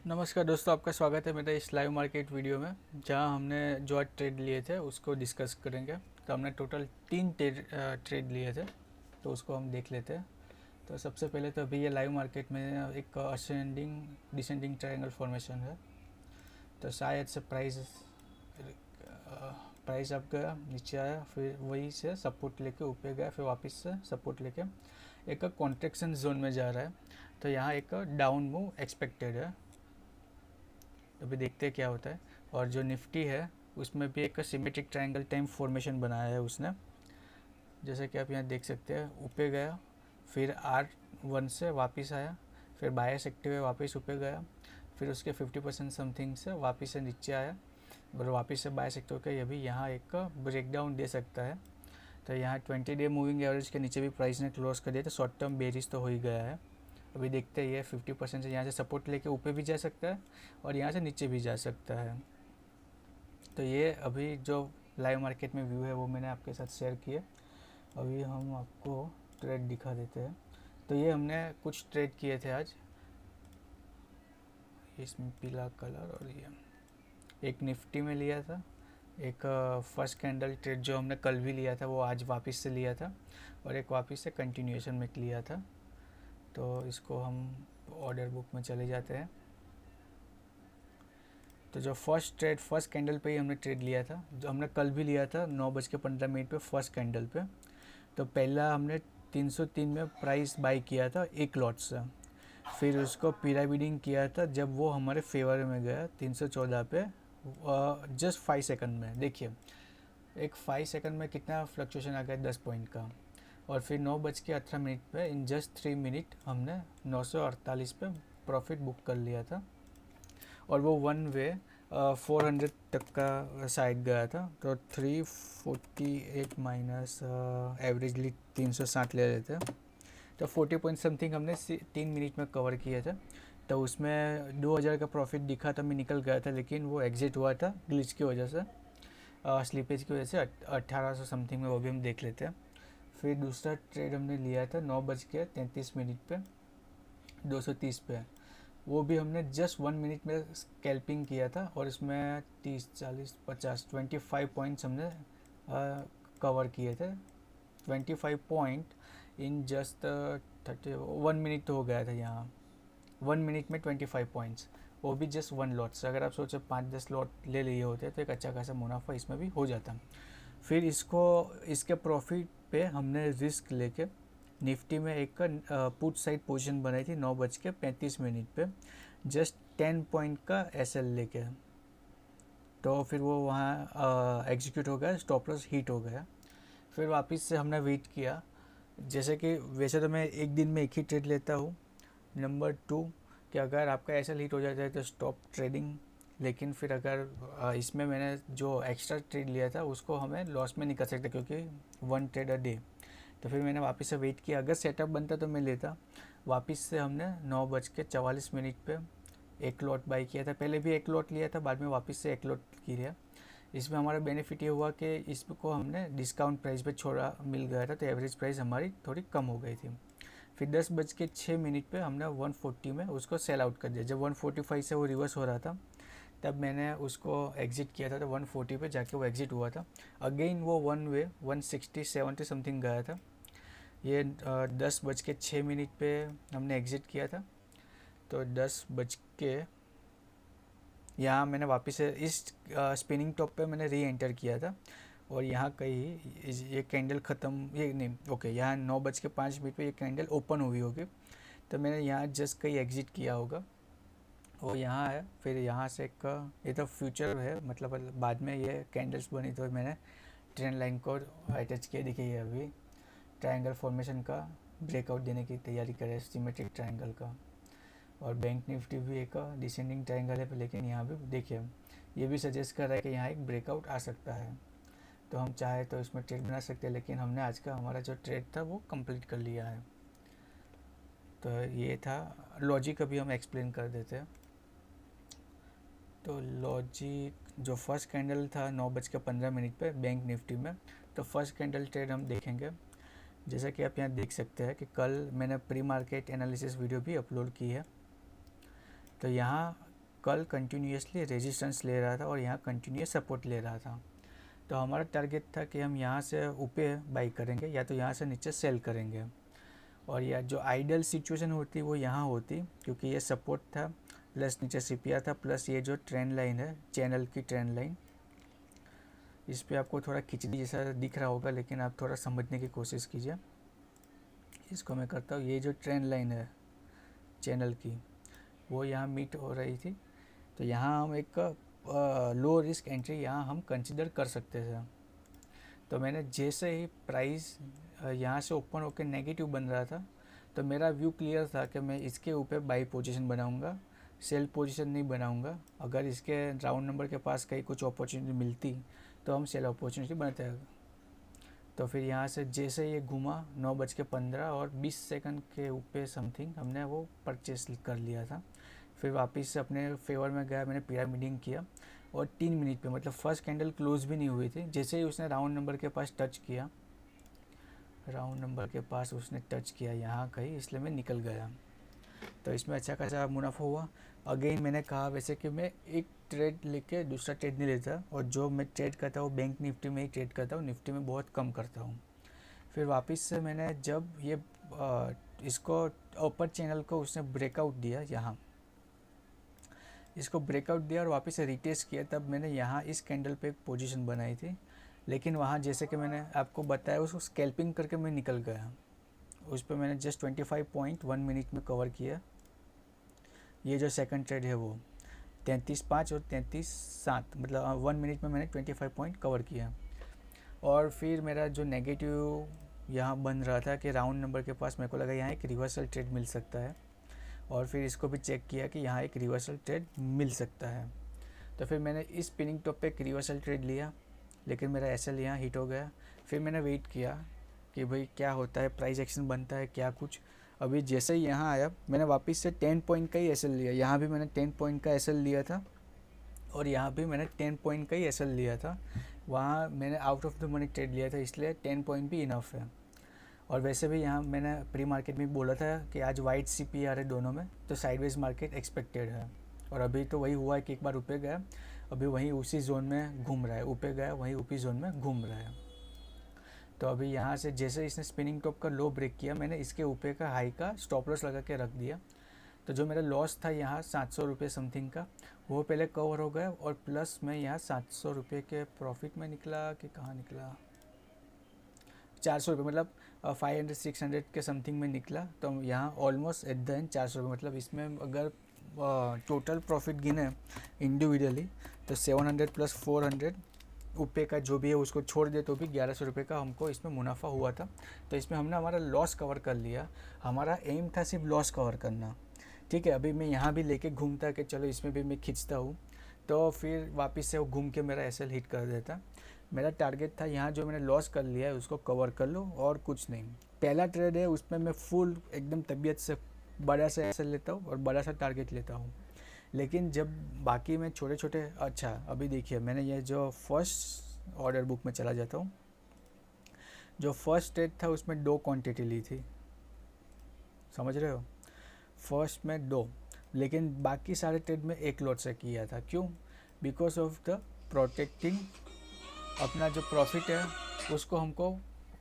नमस्कार दोस्तों, आपका स्वागत है मेरे इस लाइव मार्केट वीडियो में, जहां हमने जो आज ट्रेड लिए थे उसको डिस्कस करेंगे। तो हमने टोटल 3 ट्रेड लिए थे, तो उसको हम देख लेते हैं। तो सबसे पहले तो अभी ये लाइव मार्केट में एक असेंडिंग डिसेंडिंग ट्रायंगल फॉर्मेशन है। तो शायद से प्राइस अप गया, नीचे आया, फिर वही से सपोर्ट लेके ऊपर गया, फिर वापस से सपोर्ट लेके एक कॉन्ट्रैक्शन जोन में जा रहा है। तो यहाँ एक डाउन मूव एक्सपेक्टेड है। अभी देखते हैं क्या होता है। और जो निफ्टी है उसमें भी एक सिमेट्रिक ट्रायंगल टाइम फॉर्मेशन बनाया है उसने, जैसे कि आप यहाँ देख सकते हैं। ऊपर गया, फिर R1 से वापस आया, फिर बायस एक्टिव है, वापस ऊपर गया, फिर उसके 50% समथिंग से वापस से नीचे आया और वापस से बायस एक्टिव का। ये भी यहाँ एक ब्रेकडाउन दे सकता है। तो यहाँ 20 डे मूविंग एवरेज के नीचे भी प्राइस ने क्लोज कर दिया, तो शॉर्ट टर्म बेरिश तो हो ही गया है। अभी देखते हैं, ये 50% से यहाँ से सपोर्ट लेके ऊपर भी जा सकता है और यहाँ से नीचे भी जा सकता है। तो ये अभी जो लाइव मार्केट में व्यू है वो मैंने आपके साथ शेयर किया। अभी हम आपको ट्रेड दिखा देते हैं। तो ये हमने कुछ ट्रेड किए थे आज, इसमें पीला कलर, और ये एक निफ्टी में लिया था, एक फर्स्ट कैंडल ट्रेड जो हमने कल भी लिया था वो आज वापस से लिया था, और एक वापस से कंटिन्यूएशन में लिया था। तो इसको हम ऑर्डर बुक में चले जाते हैं। तो जो फर्स्ट कैंडल पे ही हमने ट्रेड लिया था, जो हमने कल भी लिया था 9:15 पे फर्स्ट कैंडल पे। तो पहला हमने 303 में प्राइस बाई किया था एक लॉट से, फिर उसको पिरामिडिंग किया था जब वो हमारे फेवर में गया 314 पे, जस्ट 5 सेकंड में। देखिए, एक 5 सेकंड में कितना फ्लक्चुएशन आ गया, 10 पॉइंट का। और फिर 9:18 पे इन जस्ट 3 मिनट हमने 948 पे प्रॉफिट बुक कर लिया था। और वो वन वे 400 तक का शायद गया था। तो 348 माइनस एवरेजली 360 ले लेते हैं, तो 40 पॉइंट समथिंग हमने 3 मिनट में कवर किया था। तो उसमें 2000 का प्रॉफिट दिखा था, मैं निकल गया था, लेकिन वो एग्जिट हुआ था ग्लिच की वजह से, स्लीपेज की वजह से। 1800 समथिंग में, वो भी हम देख लेते हैं। फिर दूसरा ट्रेड हमने लिया था 9:33 पे 230 पे। वो भी हमने जस्ट 1 मिनट में स्कैल्पिंग किया था, और इसमें 30 40 50 25 पॉइंट्स हमने कवर किए थे। 25 पॉइंट इन जस्ट 1 मिनट तो हो गया था यहाँ। 1 मिनट में 25 पॉइंट्स, वो भी जस्ट वन लॉट से। अगर आप सोचो 5-10 लॉट ले लिए होते तो एक अच्छा खासा मुनाफा इसमें भी हो जाता। फिर इसके प्रॉफिट पे हमने रिस्क लेके निफ्टी में एक पुट साइड पोजीशन बनाई थी 9:35 पे, जस्ट 10 पॉइंट का एसएल लेके। तो फिर वो वहाँ एग्जीक्यूट हो गया, स्टॉप लॉस हिट हो गया। फिर वापस से हमने वेट किया, जैसे कि वैसे तो मैं एक दिन में एक ही ट्रेड लेता हूँ। नंबर 2 कि अगर आपका एसएल हिट हो जाता है तो स्टॉप ट्रेडिंग। लेकिन फिर अगर इसमें मैंने जो एक्स्ट्रा ट्रेड लिया था उसको हमें लॉस में नहीं कर सकते, क्योंकि 1 ट्रेड अ डे। तो फिर मैंने वापस से वेट किया, अगर सेटअप बनता तो मैं लेता। वापस से हमने 9:44 पे एक लॉट बाई किया था। पहले भी एक लॉट लिया था, बाद में वापस से एक लॉट किया। इसमें हमारा बेनिफिट ये हुआ कि इसको हमने डिस्काउंट प्राइस पे छोड़ा, मिल गया था, तो एवरेज प्राइस हमारी थोड़ी कम हो गई थी। फिर 10:06 पे हमने 140 में उसको सेल आउट कर दिया। जब 145 से वो रिवर्स हो रहा था तब मैंने उसको एग्जिट किया था, तो 140 पे जाके वो एग्जिट हुआ था। अगेन वो वन वे 160-70 समथिंग गया था। ये 10:06 पे हमने एग्ज़िट किया था। तो 10 बज के यहाँ मैंने वापस से इस स्पिनिंग टॉप पे मैंने री एंटर किया था, और यहाँ कहीं ये कैंडल ख़त्म, ये नहीं, ओके, यहाँ 9:05 पे ये कैंडल ओपन हुई होगी, तो मैंने यहाँ जस्ट कहीं एग्ज़िट किया होगा। और यहाँ है, फिर यहाँ से एक ये तो फ्यूचर है, मतलब बाद में ये कैंडल्स बनी तो मैंने ट्रेंड लाइन को अटैच किया। देखिए, ये अभी ट्रायंगल फॉर्मेशन का ब्रेकआउट देने की तैयारी करे, सिमेट्रिक ट्रायंगल का। और बैंक निफ्टी भी एक डिसेंडिंग ट्रायंगल है, लेकिन यहाँ भी देखिए, ये भी सजेस्ट कर रहा है कि यहाँ एक ब्रेकआउट आ सकता है। तो हम चाहे तो इसमें ट्रेड बना सकते हैं, लेकिन हमने आज का हमारा जो ट्रेड था वो कंप्लीट कर लिया है। तो ये था लॉजिक, अभी हम एक्सप्लेन कर देते हैं। तो लॉजिक जो फर्स्ट कैंडल था 9:15 पे बैंक निफ्टी में, तो फर्स्ट कैंडल ट्रेड हम देखेंगे। जैसा कि आप यहाँ देख सकते हैं कि कल मैंने प्री मार्केट एनालिसिस वीडियो भी अपलोड की है। तो यहाँ कल कंटिन्यूसली रेजिस्टेंस ले रहा था और यहाँ कंटिन्यूस सपोर्ट ले रहा था। तो हमारा टारगेट था कि हम यहाँ से ऊपर बाई करेंगे या तो यहाँ से नीचे सेल करेंगे, और या जो आइडियल सिचुएशन होती वो यहाँ होती, क्योंकि ये सपोर्ट था प्लस नीचे सीपीआर था प्लस ये जो ट्रेंड लाइन है, चैनल की ट्रेंड लाइन, इस पे आपको थोड़ा खिचड़ी जैसा दिख रहा होगा, लेकिन आप थोड़ा समझने की कोशिश कीजिए। इसको मैं करता हूँ, ये जो ट्रेंड लाइन है चैनल की वो यहाँ मीट हो रही थी, तो यहाँ हम एक लो रिस्क एंट्री यहाँ हम कंसिडर कर सकते थे। तो मैंने जैसे ही प्राइस यहाँ से ओपन होकर नेगेटिव बन रहा था, तो मेरा व्यू क्लियर था कि मैं इसके ऊपर बाई पोजीशन बनाऊंगा, सेल पोजीशन नहीं बनाऊंगा। अगर इसके राउंड नंबर के पास कहीं कुछ अपॉर्चुनिटी मिलती तो हम सेल अपॉर्चुनिटी बनाते हैं। तो फिर यहाँ से जैसे ये घुमा 9:15 और 20 सेकंड के ऊपर समथिंग हमने वो परचेस कर लिया था। फिर वापस से अपने फेवर में गया, मैंने पिरामिडिंग किया और 3 मिनट पे, मतलब फर्स्ट कैंडल क्लोज भी नहीं हुई थी, जैसे ही उसने राउंड नंबर के पास टच किया, राउंड नंबर के पास उसने टच किया यहाँ कहीं, इसलिए मैं निकल गया। तो इसमें अच्छा खासा मुनाफा हुआ। अगेन मैंने कहा वैसे कि मैं एक ट्रेड लेके दूसरा ट्रेड नहीं लेता, और जो मैं ट्रेड करता हूँ बैंक निफ्टी में ही ट्रेड करता हूँ, निफ्टी में बहुत कम करता हूँ। फिर वापस से मैंने जब ये इसको अपर चैनल को उसने ब्रेकआउट दिया, यहाँ इसको ब्रेकआउट दिया और वापस से रिटेस्ट किया, तब मैंने यहाँ इस कैंडल पे एक पोजीशन बनाई थी। लेकिन वहाँ जैसे कि मैंने आपको बताया उसको स्कैल्पिंग करके मैं निकल गया। उस पर मैंने जस्ट 25.1 मिनट में कवर किया। ये जो सेकंड ट्रेड है वो 33.5 और 33.7, मतलब 1 मिनट में मैंने 25 पॉइंट कवर किया। और फिर मेरा जो नेगेटिव यहाँ बन रहा था कि राउंड नंबर के पास मेरे को लगा यहाँ एक रिवर्सल ट्रेड मिल सकता है, और फिर इसको भी चेक किया कि यहाँ एक रिवर्सल ट्रेड मिल सकता है। तो फिर मैंने इस स्पिनिंग टॉप पे एक रिवर्सल ट्रेड लिया, लेकिन मेरा एसएल यहाँ हिट हो गया। फिर मैंने वेट किया कि भाई क्या होता है, प्राइस एक्शन बनता है क्या कुछ। अभी जैसे ही यहाँ आया मैंने वापस से 10 पॉइंट का ही एसएल लिया, यहाँ भी मैंने 10 पॉइंट का एसएल लिया था और यहाँ भी मैंने 10 पॉइंट का ही एसएल लिया था। वहाँ मैंने out of the money trade लिया था, इसलिए 10 पॉइंट भी इनफ है। और वैसे भी यहाँ मैंने प्री मार्केट में बोला था कि आज वाइट सीपीआर है दोनों में, तो साइडवेज मार्केट एक्सपेक्टेड है। और अभी तो वही हुआ है कि एक बार ऊपर गया, अभी वहीं उसी जोन में घूम रहा है, ऊपर गया वहीं ऊपरी जोन में घूम रहा है। तो अभी यहाँ से जैसे इसने स्पिनिंग टॉप का लो ब्रेक किया, मैंने इसके ऊपर का हाई का स्टॉप लॉस लगा के रख दिया। तो जो मेरा लॉस था यहाँ 700 रुपये समथिंग का, वो पहले कवर हो गया, और प्लस मैं यहाँ 700 रुपये के प्रॉफिट में निकला कि कहाँ निकला, 400 रुपये, मतलब 500-600 के समथिंग में निकला। तो यहाँ ऑलमोस्ट एट द एंड 400 रुपये, मतलब इसमें अगर टोटल प्रॉफिट गिने इंडिविजुअली तो 700 प्लस 400 ऊपर का जो भी है उसको छोड़ दे तो भी 1100 रुपये का हमको इसमें मुनाफा हुआ था। तो इसमें हमने हमारा लॉस कवर कर लिया। हमारा एम था सिर्फ लॉस कवर करना, ठीक है। अभी मैं यहाँ भी लेके घूमता कि चलो इसमें भी मैं खींचता हूँ, तो फिर वापस से वो घूम के मेरा एसएल हिट कर देता। मेरा टारगेट था यहाँ जो मैंने लॉस कर लिया है उसको कवर कर लो और कुछ नहीं। पहला ट्रेड है उसमें मैं फुल एकदम तबीयत से बड़ा सा एसएल लेता हूँ और बड़ा सा टारगेट लेता हूँ। लेकिन जब बाकी में छोटे छोटे, अच्छा अभी देखिए मैंने ये जो फर्स्ट ऑर्डर बुक में चला जाता हूँ, जो फर्स्ट ट्रेड था उसमें 2 क्वांटिटी ली थी, समझ रहे हो, फर्स्ट में 2, लेकिन बाकी सारे ट्रेड में 1 लॉट से किया था। क्यों? बिकॉज ऑफ द प्रोटेक्टिंग, अपना जो प्रॉफिट है उसको हमको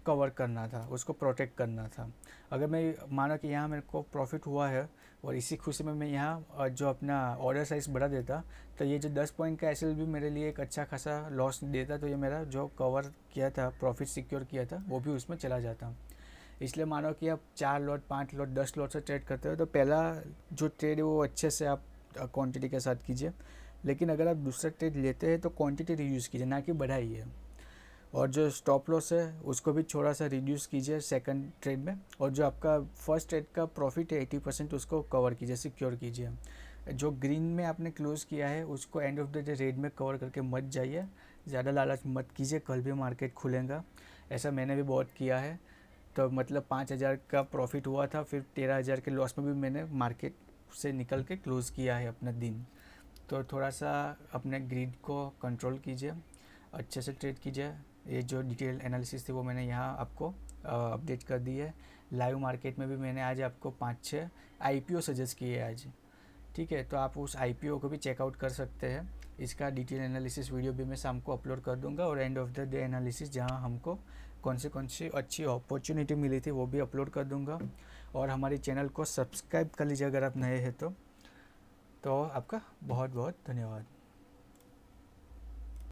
कवर करना था, उसको प्रोटेक्ट करना था। अगर मैं माना कि यहाँ मेरे को प्रॉफिट हुआ है और इसी खुशी में मैं यहाँ जो अपना ऑर्डर साइज़ बढ़ा देता, तो ये जो 10 पॉइंट का एसएल भी मेरे लिए एक अच्छा खासा लॉस देता, तो ये मेरा जो कवर किया था, प्रॉफिट सिक्योर किया था, वो भी उसमें चला जाता। इसलिए मानो कि आप 4 लॉट 5 लॉट 10 लॉट से ट्रेड करते हो, तो पहला जो ट्रेड है वो अच्छे से आप क्वांटिटी के साथ कीजिए। लेकिन अगर आप दूसरा ट्रेड लेते हैं तो क्वांटिटी रिड्यूस कीजिए, ना कि बढ़ाइए। और जो स्टॉप लॉस है उसको भी थोड़ा सा रिड्यूस कीजिए सेकंड ट्रेड में, और जो आपका फर्स्ट ट्रेड का प्रॉफिट है 80% उसको कवर कीजिए, सिक्योर कीजिए। जो ग्रीन में आपने क्लोज़ किया है उसको end of the day red में कवर करके मत जाइए, ज़्यादा लालच मत कीजिए, कल भी मार्केट खुलेगा। ऐसा मैंने भी बहुत किया है। तो मतलब 5000 का प्रॉफिट हुआ था, फिर 13000 के लॉस में भी मैंने मार्केट से निकल के क्लोज़ किया है अपना दिन। तो थोड़ा सा अपने ग्रीड को कंट्रोल कीजिए, अच्छे से ट्रेड कीजिए। ये जो डिटेल एनालिसिस थी वो मैंने यहाँ आपको अपडेट कर दी है। लाइव मार्केट में भी मैंने आज आपको 5-6 आईपीओ सजेस्ट किए आज, ठीक है, तो आप उस IPO को भी चेकआउट कर सकते हैं। इसका डिटेल एनालिसिस वीडियो भी मैं शाम को अपलोड कर दूंगा, और end of the day analysis जहां हमको कौन सी अच्छी अपॉर्चुनिटी मिली थी वो भी अपलोड कर दूंगा। और हमारे चैनल को सब्सक्राइब कर लीजिए अगर आप नए हैं तो आपका बहुत बहुत धन्यवाद।